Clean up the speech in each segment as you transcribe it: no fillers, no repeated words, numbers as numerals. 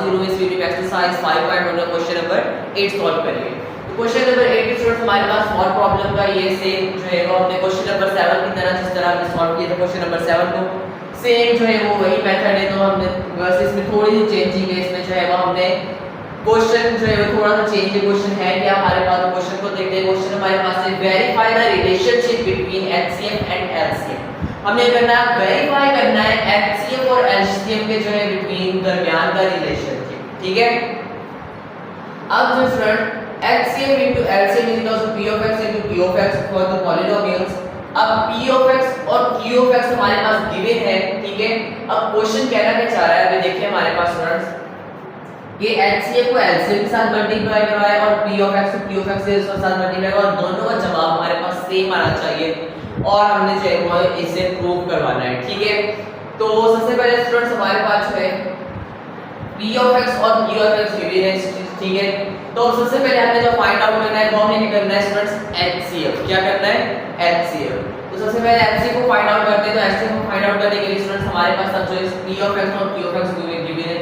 0 is unit of exercise 5.1 question number 8 solve करिए। तो question number 8 के स्टूडेंट्स हमारे पास सॉल्व प्रॉब्लम का ये सेम जो है वो हमने क्वेश्चन नंबर 7 की तरह जिस तरह हमने सॉल्व किया था क्वेश्चन नंबर 7 को सेम जो है वो वही मेथड है। तो हमने बस इसमें थोड़ी सी चेंजिंग है, इसमें जो है वो हमने क्वेश्चन जो है वो थोड़ा सा चेंज क्वेश्चन है क्या हमारे पास। क्वेश्चन को देखते हैं। क्वेश्चन हमारे पास है verify the relationship between HCF and LCM. हमने करना है वेरीफाई करना है एचसीएफ और एलसीएम के जो है बिटवीन दरमियान का रिलेशनशिप, ठीक है। अब जो student HCF into LCM is equal to P of X into Q of X for the polynomials. अब पी ऑफ एक्स और क्यू ऑफ एक्स हमारे पास गिवन है, ठीक है। अब क्वेश्चन कहना क्या चाह रहा है, अभी देखिए हमारे पास स्टूडेंट्स ये एचसीएफ को एलसीएम के साथ मल्टीप्लाई करना है और पी ऑफ एक्स को क्यू ऑफ एक्स के साथ मल्टीप्लाई और दोनों का जवाब हमारे पास सेम आना चाहिए और हमने जो है वो इसे प्रूव करवाना है, ठीक है। तो सबसे पहले स्टूडेंट्स हमारे पास जो है p ऑफ x और q ऑफ x गिवन है, ठीक है। तो सबसे पहले हमने जो फाइंड आउट करना है वो हमने क्या करना है स्टूडेंट्स HCF। क्या करना है HCF। तो सबसे पहले HCF को फाइंड आउट करते हैं। तो HCF को फाइंड आउट करने के लिए स्टूडेंट्स हमारे पास अब जो p ऑफ x और q ऑफ x गिवन है।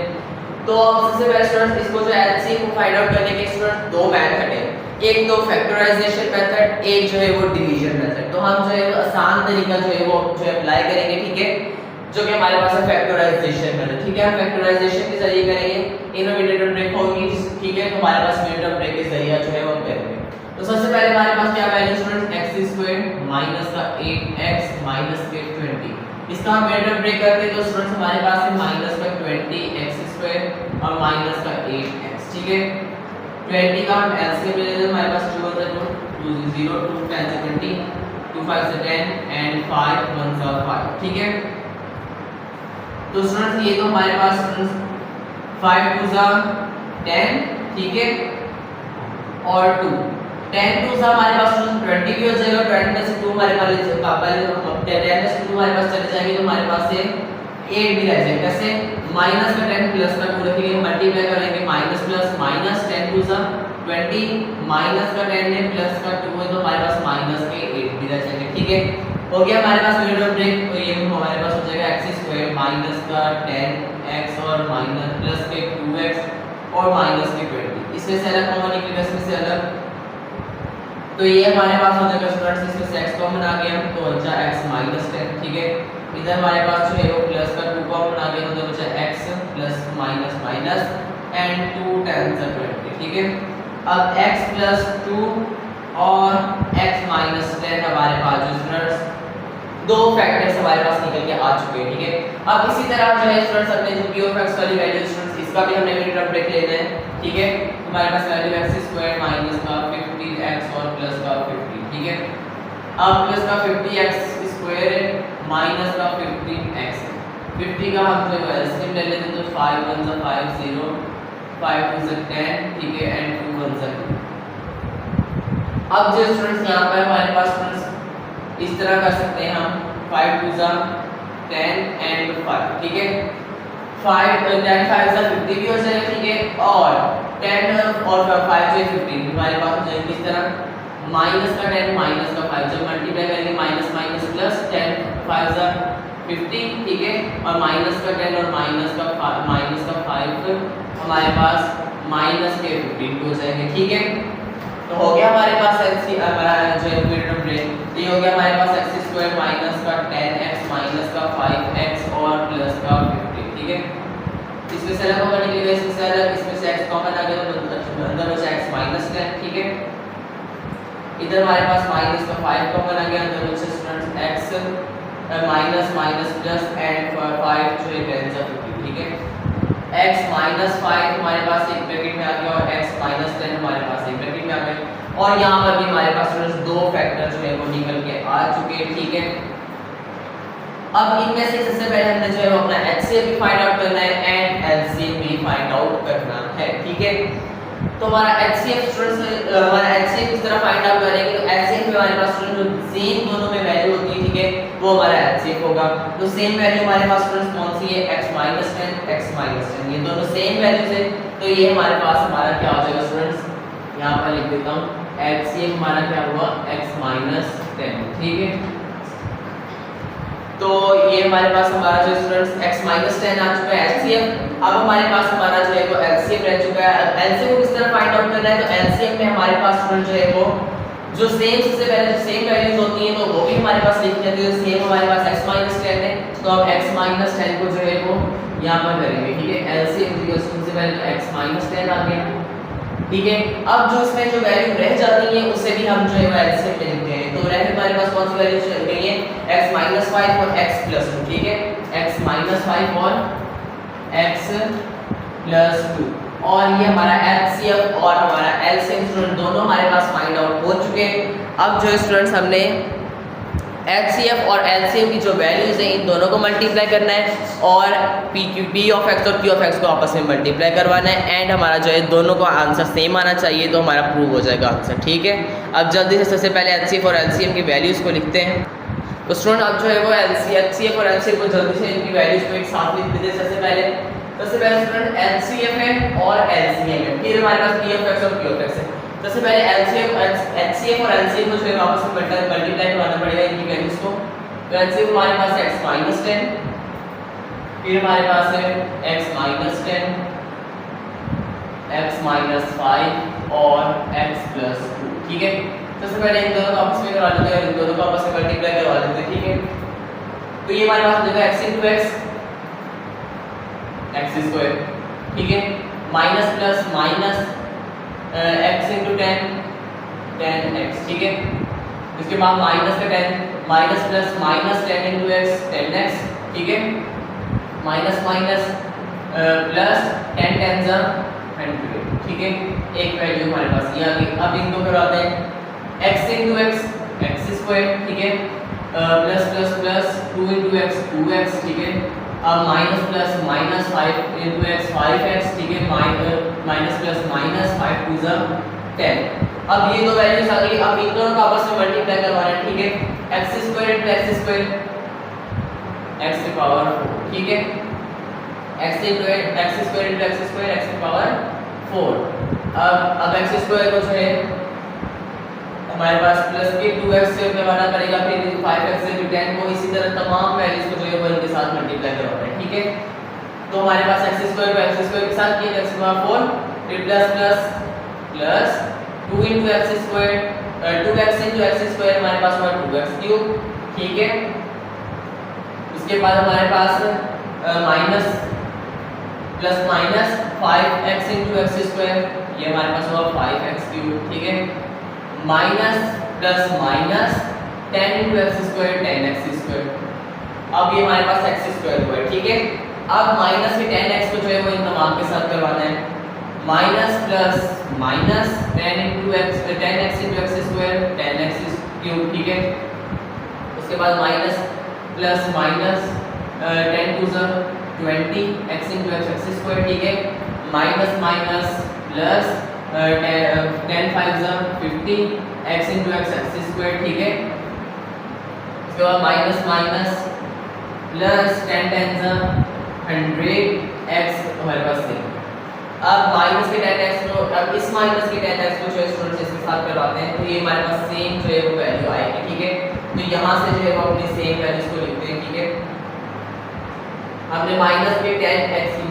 तो सबसे पहले स्टूडेंट्स इसको जो HCF को फाइंड आउट करने के स्टूडेंट्स दो मेथड है, एक तो फैक्टराइजेशन मेथड, एक जो है वो डिवीजन मेथड। तो हम जो है आसान तरीका जो है वो जो अप्लाई करेंगे, ठीक है, जो कि हमारे पास है फैक्टराइजेशन मेथड, ठीक है। हम फैक्टराइजेशन के जरिए करेंगे, इनोमिनेटर ब्रेक होगी, ठीक है। तो हमारे पास न्यूमेरेटर ब्रेक के जरिए जो है वो करेंगे। तो सबसे पहले हमारे पास क्या वैल्यू स्टूडेंट्स x² माइनस का 8x माइनस के 20। इसका हम न्यूमेरेटर ब्रेक करते हैं तो स्टूडेंट्स हमारे पास है माइनस का 20x² और माइनस का 8x, ठीक है। 20 का हम एलसीएम ले लेते हैं। हमारे पास 2 होता है 2 0 2 10 से 20 2 5 से 10 एंड 5 1 से 5, ठीक है। तो स्टूडेंट्स ये तो हमारे पास स्टूडेंट्स 5 2 से 10, ठीक है, और 2 10 2 से हमारे पास 20 भी हो जाएगा। 20 में से 2 हमारे पास 10 में से 2 हमारे पास चले जाएंगे तो हमारे पास से 8 भी रह जाएगा। कैसे माइनस का 10 प्लस का 2 रखेंगे, मल्टीप्लाई करेंगे माइनस प्लस माइनस 10 2 से 20 माइनस का 10 है प्लस का 2 है तो हमारे पास माइनस के 8 भी रह जाएंगे, ठीक है। हो गया हमारे पास न्यूमेरेटर ब्रेक। तो ये हमारे पास हो जाएगा x² माइनस का 10x और माइनस प्लस के 2x और माइनस के 20। इसमें से अलग कॉमन निकलेगा, इसमें से अलग। तो ये हमारे पास हो जाएगा स्टूडेंट्स, इसमें से x कॉमन आ गया तो बचा x माइनस 10, ठीक है। इधर हमारे पास जो है वो प्लस का 2 कॉमन आ गया तो बचा x plus minus minus and 2 10 से 20, ठीक है। अब x प्लस 2 और x माइनस 10 हमारे पास जो स्टूडेंट्स दो फैक्टर्स हमारे पास निकल के आ चुके हैं, ठीक है। अब इसी तरह जो है स्टूडेंट्स अपने जो p ऑफ x वाली वैल्यू स्टूडेंट्स इसका भी हमने न्यूमेरेटर ब्रेक लेना है, ठीक है। हमारे पास वैल्यू x² माइनस का 50x और प्लस का 50, ठीक है। अब प्लस का 50x² माइनस का 15x 50 का हम जो एलसीएम ले लेते हैं तो 5 1 से 5 0 5 2 से 10, ठीक है, एंड 2 1 से 2। अब जो स्टूडेंट्स यहाँ पर हमारे पास स्टूडेंट्स इस तरह कर सकते हैं हम 5 2 से 10 एंड 5, ठीक है। 5 10 5 से 50 भी हो जाएगा, ठीक है, और 10 और 5 से 15 हमारे पास हो जाएगा किस तरह माइनस का 10 माइनस का 5 जब मल्टीप्लाई करेंगे माइनस माइनस प्लस 10 5 से 50, ठीक है, और माइनस का 10 और माइनस का 5 हमारे पास माइनस के 15 हो जाएंगे, ठीक है। तो हो गया हमारे पास हमारा जो न्यूमेरेटर ब्रेक। ये हो गया हमारे पास x² माइनस का 10x माइनस का 5x और प्लस का 50, ठीक है। इसमें से अलग कॉमन निकलेगा, इसमें से अलग, इसमें से x कॉमन आ गया तो अंदर बचा x माइनस 10, ठीक है। इधर हमारे पास माइनस का 5 कॉमन आ गया, अंदर बचा students x minus minus plus and 5 जो है 10 से 50, ठीक है। x माइनस 5 हमारे पास एक ब्रैकेट में आ गया और x माइनस 10 हमारे पास एक ब्रैकेट में आ गया और यहाँ पर भी हमारे पास स्टूडेंट्स दो फैक्टर जो है वो निकल के आ चुके हैं, ठीक है। अब इनमें से सबसे पहले हमने जो है वो अपना HCF भी फाइंड आउट करना है एंड LCM भी फाइंड आउट करना है, ठीक है। तो हमारा HCF स्टूडेंट्स हमारा HCF किस तरह फाइंड आउट करेंगे तो HCF में हमारे पास स्टूडेंट जो सेम दोनों में वैल्यू होती है, ठीक है, वो हमारा HCF होगा। तो सेम वैल्यू हमारे पास स्टूडेंट्स कौन सी है x माइनस 10 x माइनस 10, ये दोनों सेम वैल्यूज है। तो ये हमारे पास हमारा क्या हो जाएगा स्टूडेंट्स, यहाँ पर लिख देता हूँ HCF हमारा क्या हुआ x माइनस 10, ठीक है। तो ये हमारे पास हमारा जो स्टूडेंट्स x माइनस 10 आ चुका है HCF। अब हमारे पास हमारा जो है वो रह चुका है। अब एलसीएम को किस तरह फाइंड आउट करना है, तो एलसीएम में हमारे पास स्टूडेंट जो है वो जो सेम सबसे पहले जो सेम वैल्यूज होती हैं तो वो भी हमारे पास लिख लेते हैं। सेम हमारे पास x - 10 है तो अब x - 10 को जो है वो यहां पर करेंगे, ठीक है। एलसीएम सबसे पहले x - 10 आ गया, ठीक है। अब जो इसमें जो वैल्यू रह जाती है उससे भी हम जो है वो एलसीएम ले लेते हैं। तो रह हमारे पास कौन सी वैल्यू चल गई है, x - 5 और x + 2, ठीक है। x - 5 और x + 2 और ये हमारा एचसीएफ और हमारा एलसीएम स्टूडेंट दोनों हमारे पास फाइंड आउट हो चुके हैं। अब जो स्टूडेंट्स हमने एचसीएफ और एलसीएम की जो वैल्यूज हैं इन दोनों को मल्टीप्लाई करना है और पी ऑफ एक्स और क्यू ऑफ एक्स को आपस में मल्टीप्लाई करवाना है एंड हमारा जो है दोनों का आंसर सेम आना चाहिए तो हमारा प्रूव हो जाएगा आंसर, ठीक है। अब जल्दी से सबसे पहले एचसीएफ और एलसीएम की वैल्यूज़ को लिखते हैं। तो स्टूडेंट अब जो है वो एचसीएफ और एलसीएम को जल्दी से इनकी वैल्यूज़ को एक साथ लिख देते हैं। सबसे पहले स्टूडेंट एलसीएफ है और एलसीएम है, फिर हमारे पास पी ऑफ एक्स और क्यू ऑफ एक्स है। सबसे पहले एचसीएफ और एलसीएम को जो है आपस में मल्टीप्लाई करवाना पड़ेगा इनकी वैल्यूज को। तो एचसीएफ हमारे पास है x - 10, फिर हमारे पास है x - 10, x - 5 और x + 2, ठीक है। सबसे पहले इन दोनों को आपस में करवा लेते हैं और इन दोनों को आपस में मल्टीप्लाई करवा लेते हैं, ठीक है। तो ये हमारे पास हो जाएगा x * x², ठीक है, minus plus minus x * 10 10x, ठीक है। इसके बाद माइनस का 10 minus plus minus 10 × x 10x, ठीक है। माइनस माइनस प्लस 10 10 × 100, ठीक है। एक वैल्यू हमारे पास ये आ गई। अब इनको करवाते हैं x * x x², ठीक है, plus plus plus 2 × x 2x, ठीक है। अब minus plus minus 5 × x 5x, ठीक है। Minus plus minus 5 × 2 = 10। अब ये दो वैल्यूज आ गई। अब इन दोनों को आपस में मल्टीप्लाई करवाना है, ठीक है। x² × x² x की पावर 4, ठीक है। x² × x² x की पावर 4। अब x² को जो है हमारे पास प्लस के 2x से करवाना पड़ेगा, फिर 5x से 10 को इसी तरह तमाम वैल्यूज को जो है वो इनके साथ मल्टीप्लाई करवाना है, ठीक है। तो हमारे पास x² को x² के साथ किया x की 4 फिर plus plus plus 2 × x², 2x × x² हमारे पास हुआ 2x³, ठीक है। उसके बाद हमारे पास minus plus minus 5x × x² ये हमारे पास हुआ 5x³, ठीक है। Minus plus minus 10 × x² 10x²। अब ये हमारे पास x² हुआ है, ठीक है। अब माइनस के 10x को जो है वो इन तमाम के साथ करवाना है। Minus plus minus 10x × x² 10x³, ठीक है। उसके बाद minus plus minus 10 × 2 = 20 x × x², ठीक है। Minus minus plus 10 5 = 50 x × x², ठीक है। उसके बाद माइनस माइनस प्लस 10 10 = 100 x हमारे पास है। अब माइनस के 10x को अब इस माइनस के 10x को जो स्टूडेंट्स इसके साथ करवाते हैं तो ये हमारे पास सेम जो है वो वैल्यू आएगी, ठीक है। तो यहाँ से जो है वो अपनी सेम वैल्यूज को लिखते हैं, ठीक है। हमने माइनस के 10x से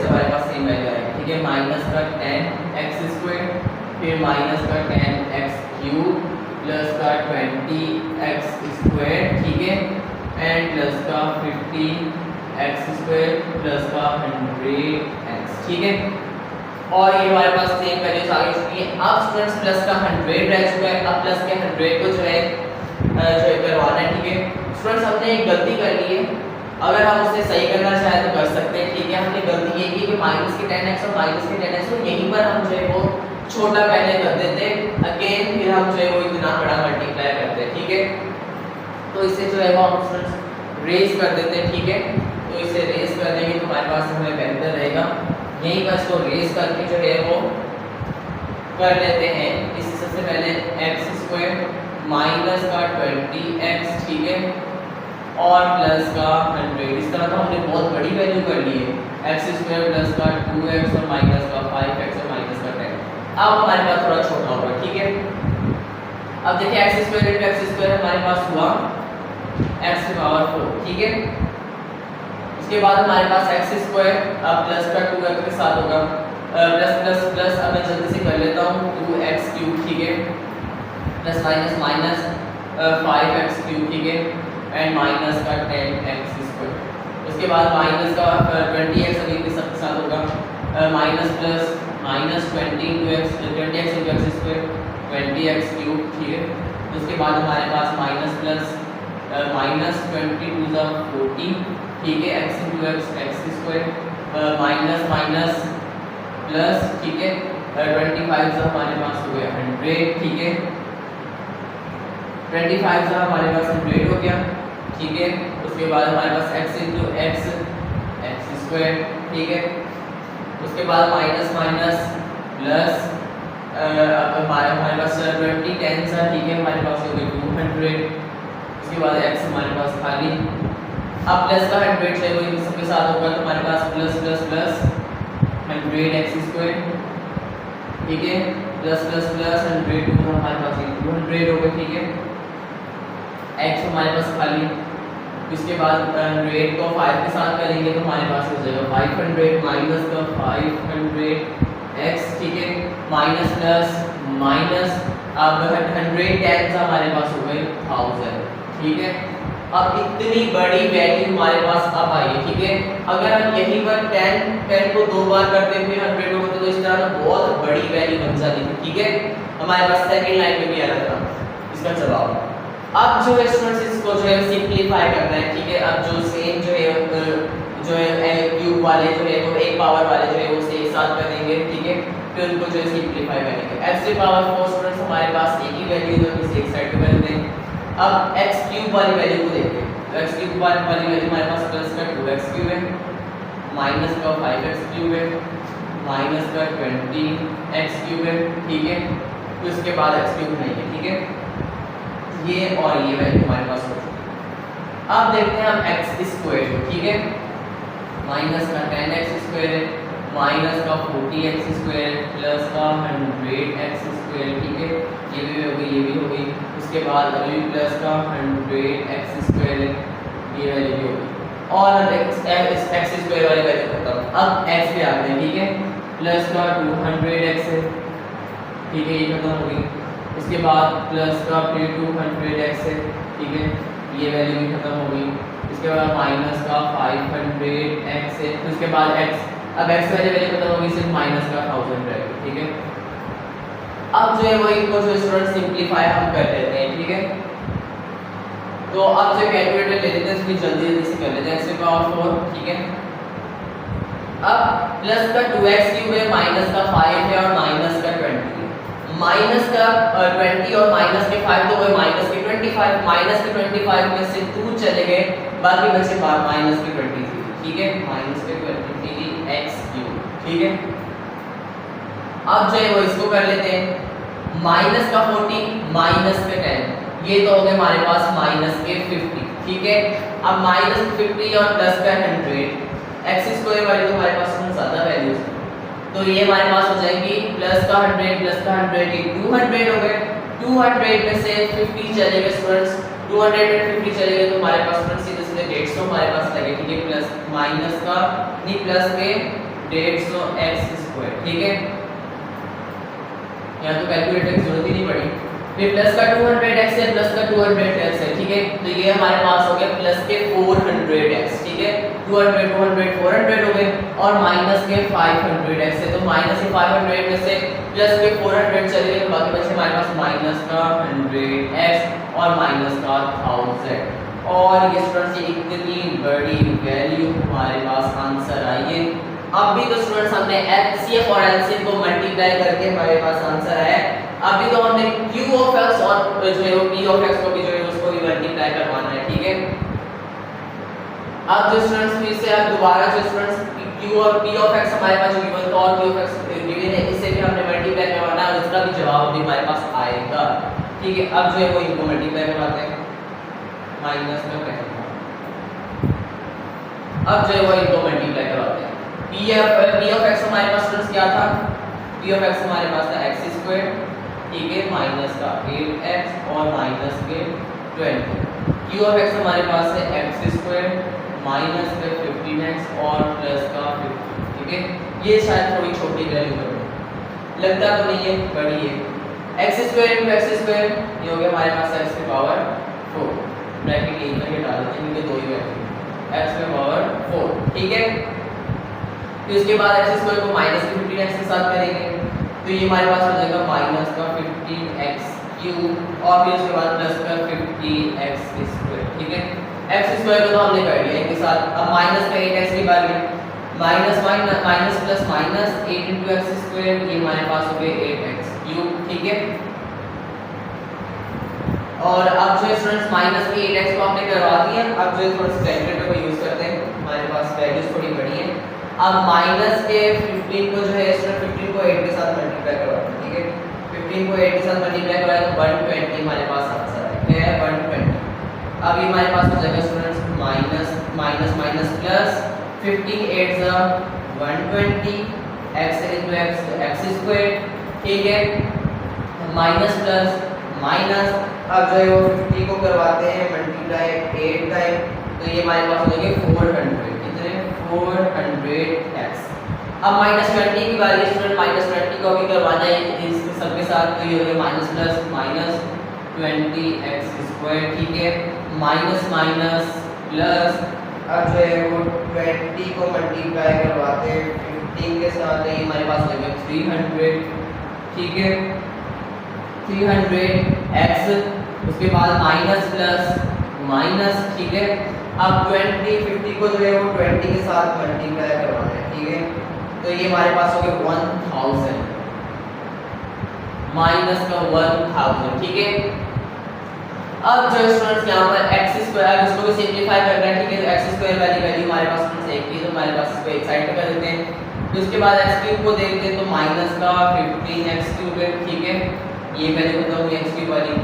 हमारे पास सेम वैल्यू आएगी, ठीक है। माइनस का 10x² फिर माइनस का 10x³ प्लस का 20x², ठीक है, एंड प्लस का 15x² प्लस का 100x, ठीक है। और ये हमारे पास सेम वैल्यूज आ चुकी है। अब स्टूडेंट्स प्लस का 100 रह चुका है। अब प्लस के 100 को जो है करवाना है, ठीक है। स्टूडेंट्स हमने एक गलती कर ली है, अगर हम उसे सही करना चाहें तो कर सकते हैं, ठीक है। हमने गलती ये की कि माइनस के 10x और माइनस के 10x को यहीं पर हम जो है वो छोटा पहले कर देते, अगेन फिर हम जो है वो इतना बड़ा मल्टीप्लाई करते हैं, ठीक है। तो इसे जो है वो हम स्टूडेंट्स रेज कर देते हैं, ठीक है। तो इसे रेज कर देंगे तो हमारे पास हमें बेहतर रहेगा। यहीं पर इसको रेज करके जो है वो कर लेते हैं। इससे सबसे पहले x² माइनस का 20x, ठीक है, और प्लस का 100। इस तरह तो हमने बहुत बड़ी वैल्यू कर ली है, x² प्लस का 2x और माइनस का 5x और माइनस का 10। अब हमारे पास थोड़ा छोटा होगा, ठीक है। अब देखिए x² x² हमारे पास हुआ x की पावर 4, ठीक है। उसके बाद हमारे पास एक्स स्क्वायर प्लस का 2x के साथ होगा, प्लस प्लस प्लस अब मैं जल्दी से कर लेता हूँ 2x क्यूब, ठीक है, plus minus minus 5x cube, ठीक है, एंड माइनस का 10x स्क्वायर। उसके बाद माइनस का 20x अभी के साथ होगा, minus plus minus 20x into x square 20x cube, ठीक है। उसके बाद हमारे पास माइनस प्लस माइनस 22 ज़ा 40, ठीक है, x into x square minus minus plus, ठीक है, 25 ज़ा हमारे पास हो गया 100, ठीक है, 25 ज़ा हमारे पास 100 हो गया, ठीक है। उसके बाद हमारे पास x इंटू एक्स स्क्वायर, ठीक है। उसके बाद माइनस माइनस प्लस अब हमारे पास 20 10 सा, ठीक है, हमारे पास हो गया 200। उसके बाद x हमारे पास खाली, अब प्लस का 100 है वो इन सबके साथ होगा, तो हमारे पास plus plus plus 100x square, ठीक है, प्लस प्लस प्लस 100 तो हमारे पास 200 हो गया, ठीक है, x हमारे पास खाली। उसके बाद 100 को 5 के साथ करेंगे तो हमारे पास हो जाएगा 500 माइनस का 500x, ठीक है, माइनस प्लस माइनस अब 110 हमारे पास हो गए 1000, ठीक है। अब इतनी बड़ी वैल्यू हमारे पास अब आई है, ठीक है। अगर हम यहीं पर 10 को 2 बार करते फिर 100 को करते तो इस तरह बहुत बड़ी वैल्यू बन जाती थी, ठीक है। हमारे पास सेकंड लाइन में भी आ रहा था इसका जवाब। अब जो है स्टूडेंट्स इसको जो है सिंपलीफाई करना है, ठीक है। अब जो सेम जो है क्यूब वाले जो है वो एक पावर वाले जो है वो से एक साथ करेंगे, ठीक है, फिर उनको जो है सिंपलीफाई करेंगे। x की पावर 4 स्टूडेंट्स हमारे पास एक ही वैल्यू है तो इसे एक साइड पे कर दें। अब x क्यूब वाली वैल्यू को देखते हैं, तो x क्यूब वाली वैल्यू हमारे पास प्लस का 2x क्यूब है, माइनस का 5x क्यूब है, माइनस का 20x क्यूब है, ठीक है। तो इसके बाद x क्यूब नहीं है, ठीक है, ये और ये वैल्यू हमारे पास हो चुकी है। अब देखते हैं हम x स्क्वायर, ठीक है, माइनस का 10x स्क्वायर है, माइनस का 40x स्क्वायर प्लस का 100x स्क्वायर, ठीक है, ये भी हो गई, ये भी हो गई। उसके बाद अभी प्लस का 100x स्क्वायर है, ये वैल्यू भी हो गई, और x स्क्वायर वाली वैल्यू खत्म। अब x पे आते हैं, ठीक है, प्लस का 200x है, ठीक है, ये खत्म हो गई। उसके बाद प्लस का फिर 200x है, ठीक है, ये वैल्यू भी खत्म हो गई। उसके बाद माइनस का 500x है, उसके बाद x, अब x वाली वैल्यू खत्म हो गई, सिर्फ माइनस का 1000 रहेगा, ठीक है। अब जो है वो इनको जो स्टूडेंट सिंपलीफाई हम कर लेते हैं, ठीक है। तो अब जो कैलकुलेटर ले लेते हैं इसमें जल्दी जल्दी से कर लेते हैं। x की पावर 4, ठीक है। अब प्लस का 2x क्यूब है, माइनस का 5 है और माइनस का 20, माइनस का 20 और माइनस के 5 तो वही माइनस के 25, माइनस के 25 में से 2 चले गए, बाकी बचे माइनस के 23, ठीक है, माइनस के 23x क्यूब, ठीक है। अब जो है वो इसको कर लेते हैं, माइनस का 40 माइनस के 10, ये तो हो गए हमारे पास माइनस के 50, ठीक है। अब माइनस 50 और प्लस का 100, एक्स स्क्वायर वाली तो हमारे पास ज़्यादा वैल्यूज है, तो ये हमारे पास हो जाएगी प्लस का 100 प्लस का 100 ये 200 हो गए। 200 में से 50 चले गए स्टूडेंट्स, 200 में 50 चले गए तो हमारे पास स्टूडेंट्स सीधे सीधे 150 हमारे पास लगे, ठीक है, प्लस माइनस का नहीं प्लस के 150x स्क्वायर, ठीक है। यहाँ तो कैलकुलेटर की जरूरत ही नहीं पड़ी। फिर प्लस का 200x है, प्लस का 200x है, ठीक है, तो ये हमारे पास हो गया प्लस के 400x, ठीक है, 200 200 400 हो गए, और माइनस के 500x है, तो माइनस के 500 में से प्लस के 400 चले गए, बाकी बचे हमारे पास माइनस का 100x और माइनस का 1000, और ये स्टूडेंट्स इतनी बड़ी वैल्यू हमारे पास आंसर आई है। अब भी तो स्टूडेंट्स हमने एचसीएफ और एलसीएम को मल्टीप्लाई करके हमारे पास आंसर आया। अभी तो हमने क्यू ऑफ एक्स और जो है वो पी ऑफ एक्स को भी जो है उसको भी मल्टीप्लाई करवाना है, ठीक है। अब जो स्टूडेंट्स फिर से अब दोबारा जो स्टूडेंट्स क्यू और पी ऑफ एक्स हमारे पास जो गिवन था और पी ऑफ एक्स गिवन है, इससे भी हमने मल्टीप्लाई करवाना है और इसका भी जवाब भी हमारे पास आएगा, ठीक है। अब जो है वो इनको मल्टीप्लाई करवाते हैं, माइनस में करेंगे, अब जो है वो इनको मल्टीप्लाई करवाते हैं। पी ऑफ एक्स हमारे पास स्टूडेंट्स क्या था, पी ऑफ एक्स हमारे पास था एक्स स्क्वायर, ठीक है, माइनस का 8x और माइनस के 20। क्यू ऑफ एक्स हमारे पास है एक्स स्क्वायर माइनस का 15x और प्लस का 50, ठीक है। ये शायद थोड़ी छोटी वैल्यू है, लगता तो नहीं है, बड़ी है। x square into x square, ये हो गया हमारे पास x की पावर 4, ब्रैकेट यहीं पर डाल देते हैं क्योंकि दो ही वैल्यू, x की पावर 4, ठीक है। फिर उसके बाद x स्क्वायर को माइनस के 15x के साथ करेंगे तो ये हमारे पास हो जाएगा माइनस का 15x क्यूब और फिर उसके बाद प्लस का 50x स्क्वायर, ठीक है। x स्क्वायर को तो हमने कर लिया इनके साथ। अब माइनस का 8x की बारी है, minus minus plus minus 8 into x square, ये हमारे पास हो गए 8x क्यूब, ठीक है। और अब जो स्टूडेंट्स माइनस के 8x को आपने करवा दिया, अब जो थोड़ा सा कैलकुलेटर को यूज करते हैं, हमारे पास वैल्यूज थोड़ी बड़ी हैं। अब माइनस के 15 को जो है स्टूडेंट 15 को 8 के साथ मल्टीप्लाई करवाते हैं, ठीक है। 15 को 8 के साथ मल्टीप्लाई करवाए तो 120 हमारे पास आंसर है 120। अब ये हमारे पास हो जाएगा students minus minus minus plus 15 8 सा 120 x into x स्क्वायर, ठीक है। माइनस प्लस माइनस, अब जो है वो 50 को करवाते हैं मल्टीप्लाई 8 टाइम तो ये हमारे पास हो जाएंगे 400, कितने 400x। अब माइनस 20 की बारी है स्टूडेंट, माइनस 20 को भी करवाना है इस सबके साथ तो ये हो गया minus plus minus 20x square, ठीक है। माइनस माइनस प्लस, अब जो है वो 20 को मल्टीप्लाई करवाते हैं 15 के साथ तो ये हमारे पास हो गया 300, ठीक है। 300x, उसके बाद माइनस प्लस माइनस, ठीक है। अब 20 50 को जो है वो 20 के साथ मल्टीप्लाई करवाना है, ठीक है। तो ये हमारे पास हो गया 1000 माइनस का 1000, ठीक है। अब जो स्टूडेंट्स यहाँ पर x स्क्वायर इसको भी सिंपलीफाई करना है, ठीक है। तो x स्क्वायर वाली वैल्यू हमारे पास स्टूडेंट्स एक ही, तो हमारे पास इसको एक साइड पे कर देते हैं। तो उसके बाद x क्यूब को देखते हैं तो माइनस का 15x क्यूब है, ठीक है। ये वैल्यू खत्म हुई x क्यूब वाली,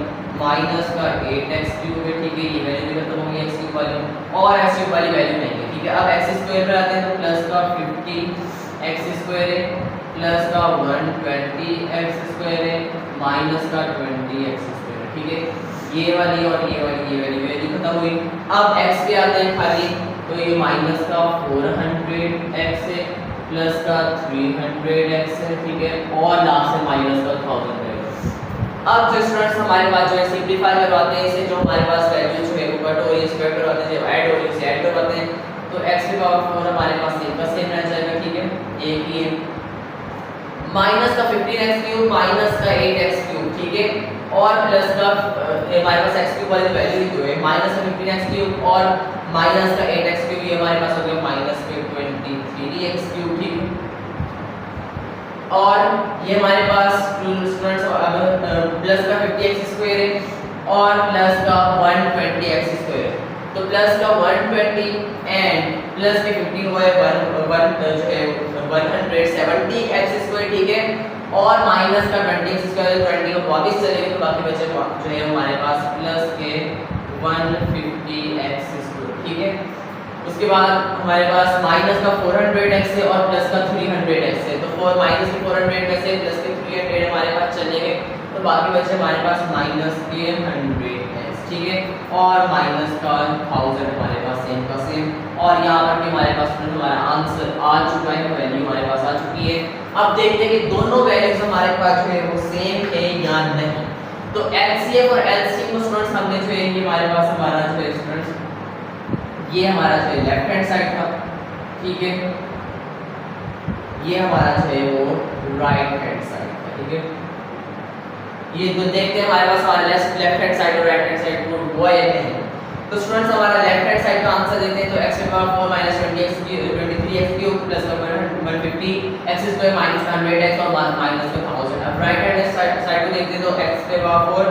माइनस का 8x क्यूब है, ठीक है। ये वैल्यू भी खत्म हो गई x क्यूब वाली और x क्यूब वाली वैल्यू नहीं है, ठीक है। अब x स्क्वायर पे आते हैं तो प्लस का 50x स्क्वायर है प्लस का 120x स्क्वायर है माइनस का 20x स्क्वायर है, ठीक है। ये वाली और ये वाली वैल्यू खत्म हुई। अब x पे आते हैं खाली तो ये माइनस का 400x है प्लस का 300x है, ठीक है। और लास्ट में माइनस का 1000 है। अब जो स्टूडेंट्स हमारे पास जो है सिंपलीफाई करवाते हैं इसे, जो हमारे पास वैल्यू जो है वो कट हो रही है स्क्वायर करवाते हैं, जब ऐड हो रही है इसे ऐड करवाते हैं तो x की पावर 4 हमारे पास सेम का सेम रह जाएगा, ठीक है। एक ही है माइनस का 15x क्यूब माइनस का 8x क्यूब, ठीक है। और प्लस का हमारे पास x क्यूब वाली वैल्यू जो है माइनस का 15x क्यूब और माइनस का 8x क्यूब, ये हमारे पास हो गया माइनस के 23x क्यूब, ठीक है। और ये हमारे पास स्टूडेंट्स अब प्लस का 50x स्क्वायर है और प्लस का 120x स्क्वायर है, तो प्लस का 120 एंड प्लस के 15 हुआ है 170x स्क्वायर, ठीक है। और माइनस का 20x स्क्वायर, 20 को वापस चलेंगे तो बाकी बचे जो है हमारे पास प्लस के 150x स्क्वायर, ठीक है। उसके बाद हमारे पास माइनस का 400x है और प्लस का 300x है, तो 4 माइनस के 400 में से प्लस के 300 हमारे पास चलेंगे तो बाकी बचे हमारे पास माइनस के 100x, ठीक है। और माइनस का 1000 हमारे पास सेम का सेम, और यहाँ पर भी हमारे पास हमारा आंसर आ चुका है, वैल्यू हमारे पास आ चुकी है। अब देखते हैं कि दोनों वैल्यूज हमारे पास जो है वो सेम है या नहीं। तो एलसीएम और एलसीएम को स्टूडेंट्स हमने जो है ये हमारे पास हमारा जो है स्टूडेंट्स ये हमारा जो है लेफ्ट हैंड साइड था, ठीक है। ये हमारा जो है वो राइट हैंड साइड था, ठीक है। ये तो देखते हैं हमारे पास हमारा लेफ्ट हैंड साइड और राइट हैंड साइड को हुआ या नहीं। तो स्टूडेंट्स हमारा लेफ्ट हैंड साइड का आंसर देते हैं तो x की power 4 minus 20x cube 23x cube plus 150x square minus 100x और माइनस 1000। अब राइट हैंड साइड को देखते हैं तो x की power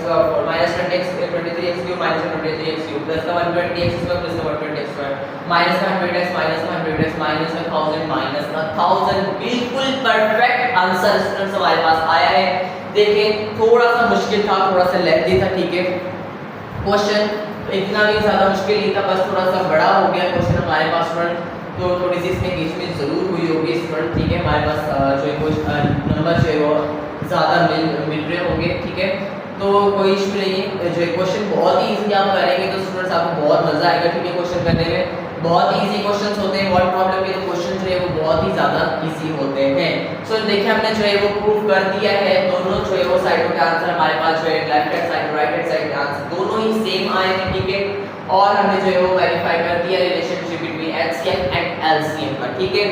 4 minus 20x 23x cube minus 23x cube plus 120x square plus 120x square minus 100x minus 100x minus 1000 minus 1000। बिल्कुल perfect answer students हमारे पास आया है। देखिए थोड़ा सा मुश्किल था, थोड़ा सा लेंथी था, ठीक है। क्वेश्चन इतना भी ज़्यादा मुश्किल नहीं था, बस थोड़ा सा बड़ा हो गया क्वेश्चन हमारे पास स्टूडेंट, तो थोड़ी सी इसमें बीच में ज़रूर हुई होगी स्टूडेंट, ठीक है। हमारे पास जो है नंबर जो है वो ज़्यादा मिल रहे होंगे, ठीक है। तो कोई इशू नहीं है, जो है क्वेश्चन बहुत ही ईजी आप करेंगे तो स्टूडेंट्स आपको बहुत मज़ा आएगा, ठीक है, क्वेश्चन करने में। बहुत इजी क्वेश्चंस होते हैं, वर्ड प्रॉब्लम के तो क्वेश्चन जो है वो बहुत ही ज़्यादा इजी होते हैं। सो देखिए हमने जो है वो प्रूव कर दिया है, दोनों जो है वो साइडों के आंसर हमारे पास जो है left hand side right hand side के आंसर दोनों ही सेम आए हैं, ठीक है। और हमने जो है वो वेरीफाई कर दिया relationship between HCF and LCM का, ठीक है।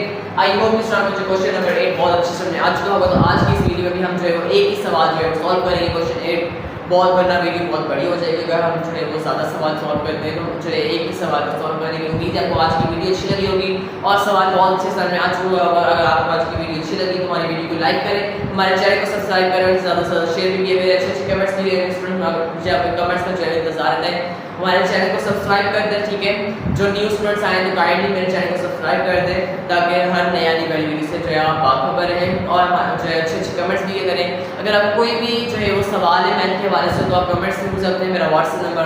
आई होप इस तरह मुझे क्वेश्चन नंबर 8 बहुत अच्छे से समझ आ चुका होगा। तो आज की इस वीडियो में भी हम जो है वो एक ही सवाल जो है सॉल्व करेंगे, क्वेश्चन 8। बहुत वरना वीडियो बहुत बड़ी हो जाएगी अगर हम जो है वो ज़्यादा सवाल सॉल्व करते हैं, तो जो है एक ही सवाल को सॉल्व करेंगे। उम्मीद है आपको आज की वीडियो अच्छी लगी होगी और सवाल बहुत अच्छे समझ में आ चुका होगा। अगर आपको आज की वीडियो अच्छी लगी तो हमारी वीडियो को लाइक करें, हमारे चैनल को सब्सक्राइब करें और ज़्यादा से ज़्यादा शेयर भी किए, मेरे अच्छे कमेंट्स भी मुझे आपके कमेंट्स का जो है इंतजार रहता है। हमारे चैनल को सब्सक्राइब कर दें, ठीक है। जो न्यू स्टूडेंट्स आए तो काइंडली मेरे चैनल को सब्सक्राइब कर दें ताकि हर नया आने वाली वीडियो से जो है आप बाखबर रहें और जो है अच्छे कमेंट्स भी करें। अगर आप कोई भी जो है वो सवाल है मैथ के हवाले से तो आप कमेंट्स से पूछ सकते हैं, मेरा व्हाट्सएप नंबर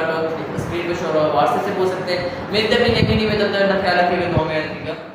स्क्रीन पर शो हो रहा है, व्हाट्सएप से पूछ सकते हैं। मिलते भी नहीं में, तब तक ख्याल रखिएगा। 9 मिनट